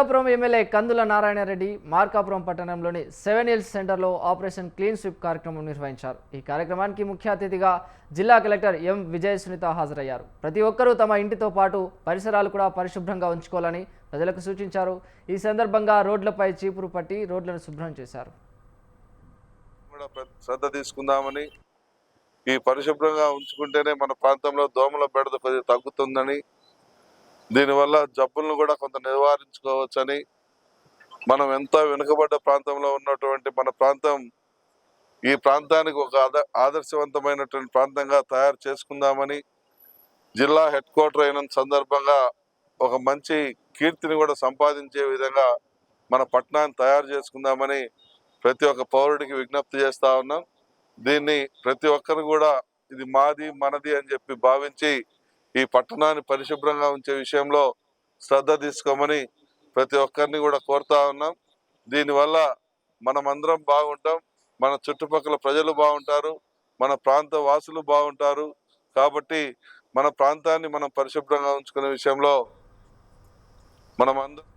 Markapuram MLA కందుల నారాయణరెడ్డి మార్కాపురం పట్టణంలోని 7 hills సెంటర్లో operation clean sweep కార్యక్రమం నిర్వహించారు. ఈ కార్యక్రమానికి ముఖ్య అతిథిగా జిల్లా కలెక్టర్ ఎం విజయసునీత హాజరయ్యారు. ప్రతి ఒక్కరూ తమ ఇంటితో పాటు పరిసరాలు కూడా పరిశుభ్రంగా ఉంచుకోవాలని ప్రజలకు సూచించారు. ఈ సందర్భంగా రోడ్లపై చీపురు పట్టి రోడ్లను శుభ్రం చేశారు. శ్రద్ధ తీసుకుందామని, ఈ పరిశుభ్రంగా ఉంచుకుంటేనే మన ప్రాంతంలో దోమల బెడద కొద్దిగా తగ్గుతుందని, దీనివల్ల జబ్బులను కూడా కొంత నివారించుకోవచ్చని, మనం ఎంత వెనుకబడ్డ ప్రాంతంలో ఉన్నటువంటి మన ప్రాంతం ఈ ప్రాంతానికి ఒక ఆదర్శవంతమైనటువంటి ప్రాంతంగా తయారు చేసుకుందామని, జిల్లా హెడ్ క్వార్టర్ అయిన సందర్భంగా ఒక మంచి కీర్తిని కూడా సంపాదించే విధంగా మన పట్టణాన్ని తయారు చేసుకుందామని ప్రతి ఒక్క పౌరుడికి విజ్ఞప్తి చేస్తా ఉన్నాం. దీన్ని ప్రతి ఒక్కరు కూడా ఇది మాది మనది అని చెప్పి భావించి ఈ పట్టణాన్ని పరిశుభ్రంగా ఉంచే విషయంలో శ్రద్ధ తీసుకోమని ప్రతి ఒక్కరిని కూడా కోరుతా ఉన్నాం. దీనివల్ల మనమందరం బాగుంటాం, మన చుట్టుపక్కల ప్రజలు బాగుంటారు, మన ప్రాంత వాసులు బాగుంటారు. కాబట్టి మన ప్రాంతాన్ని మనం పరిశుభ్రంగా ఉంచుకునే విషయంలో మనమందరం